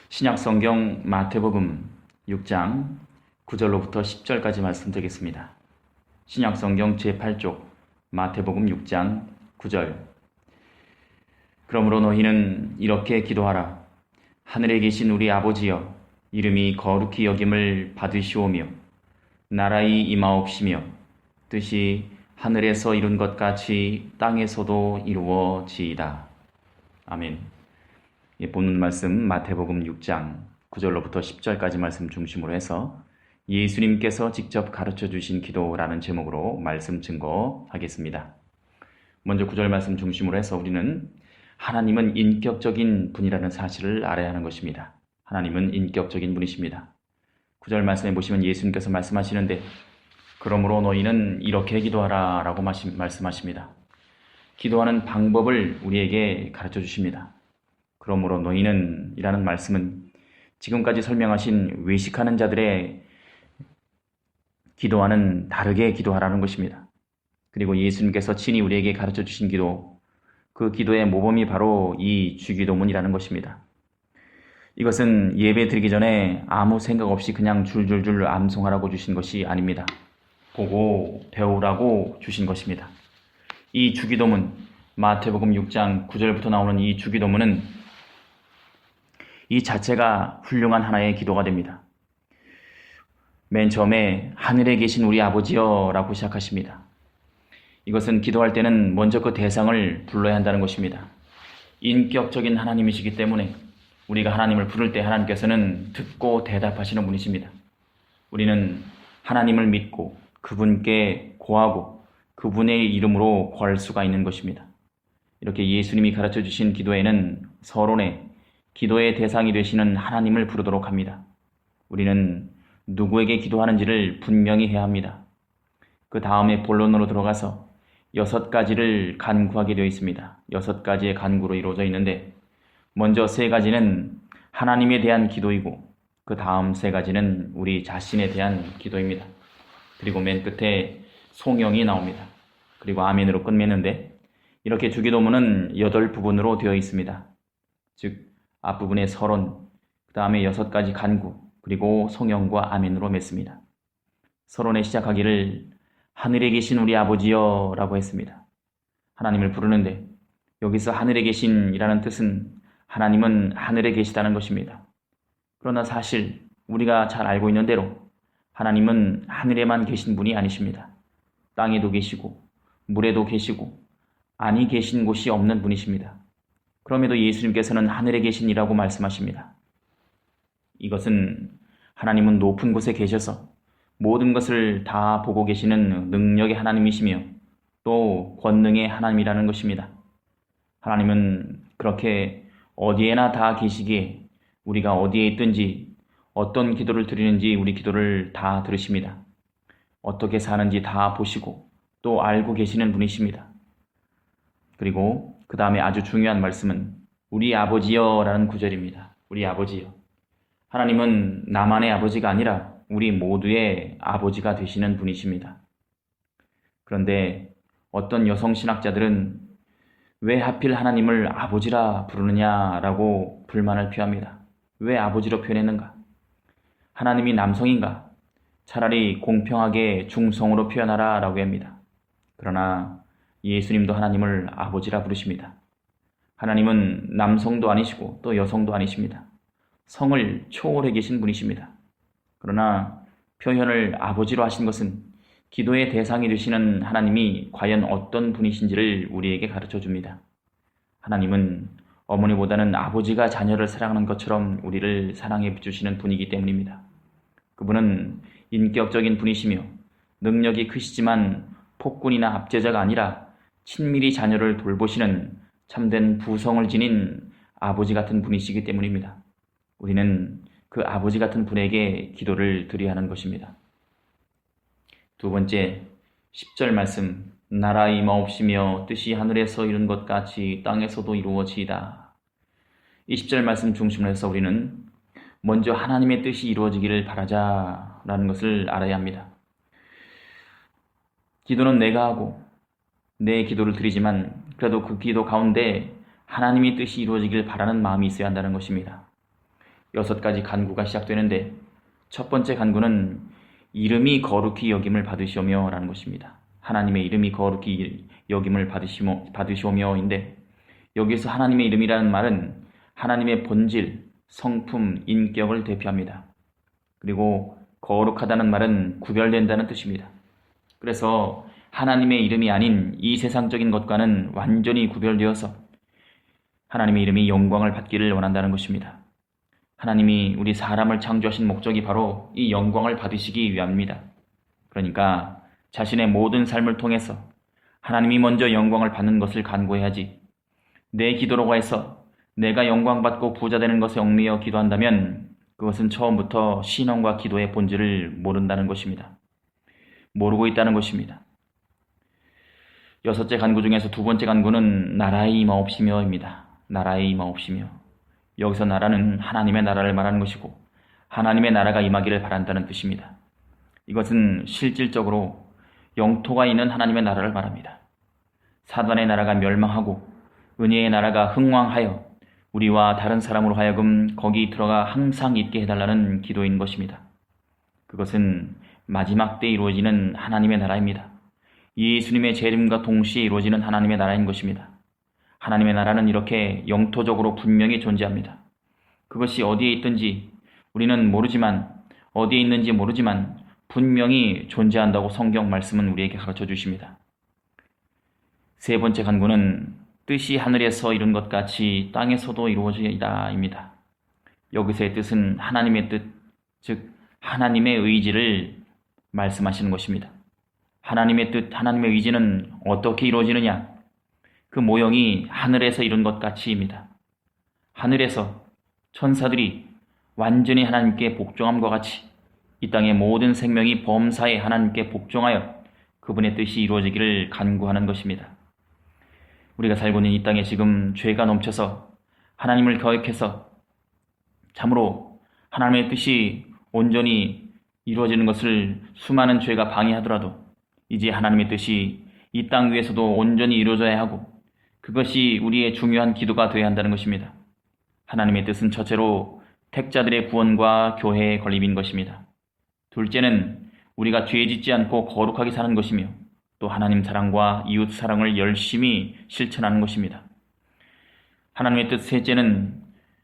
신약성경 마태복음 6장 9절로부터 10절까지 말씀드리겠습니다. 신약성경 제8쪽 마태복음 6장 9절. 그러므로 너희는 이렇게 기도하라. 하늘에 계신 우리 아버지여, 이름이 거룩히 여김을 받으시오며 나라의 임하옵시며 뜻이 하늘에서 이룬 것 같이 땅에서도 이루어지이다. 아멘. 본문 말씀 마태복음 6장 9절로부터 10절까지 말씀 중심으로 해서 예수님께서 직접 가르쳐 주신 기도라는 제목으로 말씀 증거하겠습니다. 먼저 9절 말씀 중심으로 해서 우리는 하나님은 인격적인 분이라는 사실을 알아야 하는 것입니다. 하나님은 인격적인 분이십니다. 9절 말씀에 보시면 예수님께서 말씀하시는데 그러므로 너희는 이렇게 기도하라 라고 말씀하십니다. 기도하는 방법을 우리에게 가르쳐 주십니다. 그러므로 너희는 이라는 말씀은 지금까지 설명하신 외식하는 자들의 기도와는 다르게 기도하라는 것입니다. 그리고 예수님께서 친히 우리에게 가르쳐 주신 기도, 그 기도의 모범이 바로 이 주기도문이라는 것입니다. 이것은 예배 드리기 전에 아무 생각 없이 그냥 줄줄줄 암송하라고 주신 것이 아닙니다. 보고 배우라고 주신 것입니다. 이 주기도문, 마태복음 6장 9절부터 나오는 이 주기도문은 이 자체가 훌륭한 하나의 기도가 됩니다. 맨 처음에 하늘에 계신 우리 아버지여 라고 시작하십니다. 이것은 기도할 때는 먼저 그 대상을 불러야 한다는 것입니다. 인격적인 하나님이시기 때문에 우리가 하나님을 부를 때 하나님께서는 듣고 대답하시는 분이십니다. 우리는 하나님을 믿고 그분께 고하고 그분의 이름으로 구할 수가 있는 것입니다. 이렇게 예수님이 가르쳐 주신 기도에는 서론에 기도의 대상이 되시는 하나님을 부르도록 합니다. 우리는 누구에게 기도하는지를 분명히 해야 합니다. 그 다음에 본론으로 들어가서 6가지를 간구하게 되어 있습니다. 6가지의 간구로 이루어져 있는데 먼저 3가지는 하나님에 대한 기도이고 그 다음 3가지는 우리 자신에 대한 기도입니다. 그리고 맨 끝에 송영이 나옵니다. 그리고 아멘으로 끝맺는데 이렇게 주기도문은 8부분으로 되어 있습니다. 즉 앞부분에 서론, 그 다음에 6가지 간구, 그리고 송영과 아멘으로 맺습니다. 서론에 시작하기를 하늘에 계신 우리 아버지여 라고 했습니다. 하나님을 부르는데 여기서 하늘에 계신이라는 뜻은 하나님은 하늘에 계시다는 것입니다. 그러나 사실 우리가 잘 알고 있는 대로 하나님은 하늘에만 계신 분이 아니십니다. 땅에도 계시고 물에도 계시고 아니 계신 곳이 없는 분이십니다. 그럼에도 예수님께서는 하늘에 계신이라고 말씀하십니다. 이것은 하나님은 높은 곳에 계셔서 모든 것을 다 보고 계시는 능력의 하나님이시며 또 권능의 하나님이라는 것입니다. 하나님은 그렇게 어디에나 다 계시기에 우리가 어디에 있든지 어떤 기도를 드리는지 우리 기도를 다 들으십니다. 어떻게 사는지 다 보시고 또 알고 계시는 분이십니다. 그리고 그 다음에 아주 중요한 말씀은 우리 아버지여 라는 구절입니다. 우리 아버지여. 하나님은 나만의 아버지가 아니라 우리 모두의 아버지가 되시는 분이십니다. 그런데 어떤 여성 신학자들은 왜 하필 하나님을 아버지라 부르느냐라고 불만을 표합니다. 왜 아버지로 표현했는가? 하나님이 남성인가? 차라리 공평하게 중성으로 표현하라 라고 합니다. 그러나 예수님도 하나님을 아버지라 부르십니다. 하나님은 남성도 아니시고 또 여성도 아니십니다. 성을 초월해 계신 분이십니다. 그러나 표현을 아버지로 하신 것은 기도의 대상이 되시는 하나님이 과연 어떤 분이신지를 우리에게 가르쳐 줍니다. 하나님은 어머니보다는 아버지가 자녀를 사랑하는 것처럼 우리를 사랑해 주시는 분이기 때문입니다. 그분은 인격적인 분이시며 능력이 크시지만 폭군이나 압제자가 아니라 친밀히 자녀를 돌보시는 참된 부성을 지닌 아버지 같은 분이시기 때문입니다. 우리는 그 아버지 같은 분에게 기도를 드려야 하는 것입니다. 두 번째, 10절 말씀, 나라 임하옵시며 뜻이 하늘에서 이룬 것 같이 땅에서도 이루어지이다. 이 10절 말씀 중심으로 해서 우리는 먼저 하나님의 뜻이 이루어지기를 바라자라는 것을 알아야 합니다. 기도는 내가 하고 내 기도를 드리지만 그래도 그 기도 가운데 하나님의 뜻이 이루어지길 바라는 마음이 있어야 한다는 것입니다. 6가지 간구가 시작되는데 첫 번째 간구는 이름이 거룩히 여김을 받으시오며 라는 것입니다. 하나님의 이름이 거룩히 여김을 받으시오며인데 여기서 하나님의 이름이라는 말은 하나님의 본질, 성품, 인격을 대표합니다. 그리고 거룩하다는 말은 구별된다는 뜻입니다. 그래서 하나님의 이름이 아닌 이 세상적인 것과는 완전히 구별되어서 하나님의 이름이 영광을 받기를 원한다는 것입니다. 하나님이 우리 사람을 창조하신 목적이 바로 이 영광을 받으시기 위함입니다. 그러니까 자신의 모든 삶을 통해서 하나님이 먼저 영광을 받는 것을 간구해야지 내 기도로 해서 내가 영광받고 부자 되는 것에 얽매여 기도한다면 그것은 처음부터 신앙과 기도의 본질을 모른다는 것입니다. 모르고 있다는 것입니다. 6째 간구 중에서 2번째 간구는 나라의 임하옵시며입니다. 나라의 임하옵시며. 여기서 나라는 하나님의 나라를 말하는 것이고 하나님의 나라가 임하기를 바란다는 뜻입니다. 이것은 실질적으로 영토가 있는 하나님의 나라를 말합니다. 사단의 나라가 멸망하고 은혜의 나라가 흥왕하여 우리와 다른 사람으로 하여금 거기 들어가 항상 있게 해달라는 기도인 것입니다. 그것은 마지막 때 이루어지는 하나님의 나라입니다. 예수님의 재림과 동시에 이루어지는 하나님의 나라인 것입니다. 하나님의 나라는 이렇게 영토적으로 분명히 존재합니다. 그것이 어디에 있든지 우리는 모르지만 어디에 있는지 모르지만 분명히 존재한다고 성경 말씀은 우리에게 가르쳐 주십니다. 3번째 간구는 뜻이 하늘에서 이룬 것 같이 땅에서도 이루어지이다입니다. 여기서의 뜻은 하나님의 뜻, 즉 하나님의 의지를 말씀하시는 것입니다. 하나님의 뜻, 하나님의 의지는 어떻게 이루어지느냐? 그 모형이 하늘에서 이룬 것 같이입니다. 하늘에서 천사들이 완전히 하나님께 복종함과 같이 이 땅의 모든 생명이 범사에 하나님께 복종하여 그분의 뜻이 이루어지기를 간구하는 것입니다. 우리가 살고 있는 이 땅에 지금 죄가 넘쳐서 하나님을 거역해서 참으로 하나님의 뜻이 온전히 이루어지는 것을 수많은 죄가 방해하더라도 이제 하나님의 뜻이 이 땅 위에서도 온전히 이루어져야 하고 그것이 우리의 중요한 기도가 되어야 한다는 것입니다. 하나님의 뜻은 첫째로 택자들의 구원과 교회의 건립인 것입니다. 둘째는 우리가 죄 짓지 않고 거룩하게 사는 것이며 또 하나님 사랑과 이웃 사랑을 열심히 실천하는 것입니다. 하나님의 뜻 셋째는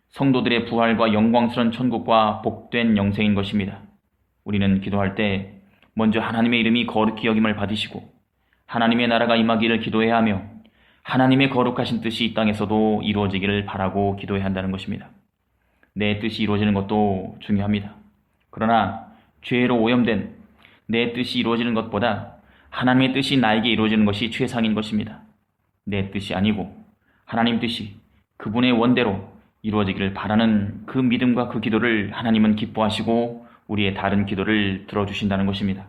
성도들의 부활과 영광스러운 천국과 복된 영생인 것입니다. 우리는 기도할 때 먼저 하나님의 이름이 거룩히 여김을 받으시고 하나님의 나라가 임하기를 기도해야 하며 하나님의 거룩하신 뜻이 이 땅에서도 이루어지기를 바라고 기도해야 한다는 것입니다. 내 뜻이 이루어지는 것도 중요합니다. 그러나 죄로 오염된 내 뜻이 이루어지는 것보다 하나님의 뜻이 나에게 이루어지는 것이 최상인 것입니다. 내 뜻이 아니고 하나님 뜻이 그분의 원대로 이루어지기를 바라는 그 믿음과 그 기도를 하나님은 기뻐하시고 우리의 다른 기도를 들어주신다는 것입니다.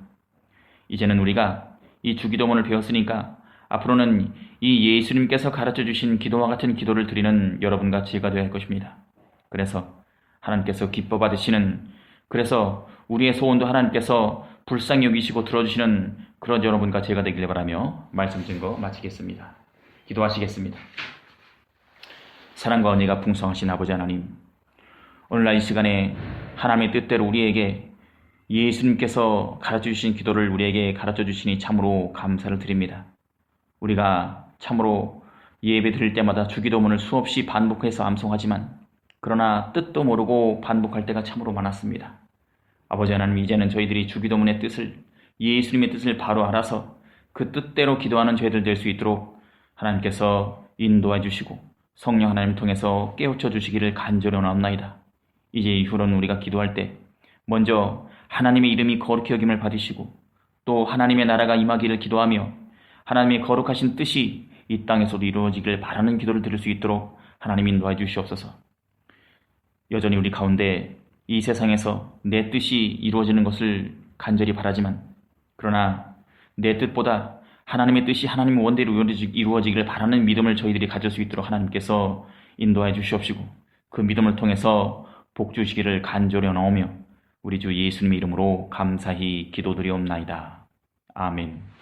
이제는 우리가 이 주기도문을 배웠으니까 앞으로는 이 예수님께서 가르쳐 주신 기도와 같은 기도를 드리는 여러분과 제가 되어야 할 것입니다. 그래서 하나님께서 기뻐 받으시는, 그래서 우리의 소원도 하나님께서 불쌍히 여기시고 들어주시는 그런 여러분과 제가 되기를 바라며 말씀 증거 마치겠습니다. 기도하시겠습니다. 사랑과 은혜가 풍성하신 아버지 하나님, 오늘날 이 시간에 하나님의 뜻대로 우리에게 예수님께서 가르쳐 주신 기도를 우리에게 가르쳐 주시니 참으로 감사를 드립니다. 우리가 참으로 예배 드릴 때마다 주기도문을 수없이 반복해서 암송하지만 그러나 뜻도 모르고 반복할 때가 참으로 많았습니다. 아버지 하나님, 이제는 저희들이 주기도문의 뜻을, 예수님의 뜻을 바로 알아서 그 뜻대로 기도하는 저희들 될 수 있도록 하나님께서 인도해 주시고 성령 하나님을 통해서 깨우쳐 주시기를 간절히 원합나이다. 이제 이후로는 우리가 기도할 때 먼저 하나님의 이름이 거룩히 여김을 받으시고 또 하나님의 나라가 임하기를 기도하며 하나님의 거룩하신 뜻이 이 땅에서도 이루어지기를 바라는 기도를 드릴 수 있도록 하나님 인도해 주시옵소서. 여전히 우리 가운데 이 세상에서 내 뜻이 이루어지는 것을 간절히 바라지만 그러나 내 뜻보다 하나님의 뜻이 하나님의 원대로 이루어지기를 바라는 믿음을 저희들이 가질 수 있도록 하나님께서 인도해 주시옵시고 그 믿음을 통해서 복 주시기를 간절히 원하오며 우리 주 예수님의 이름으로 감사히 기도드리옵나이다. 아멘.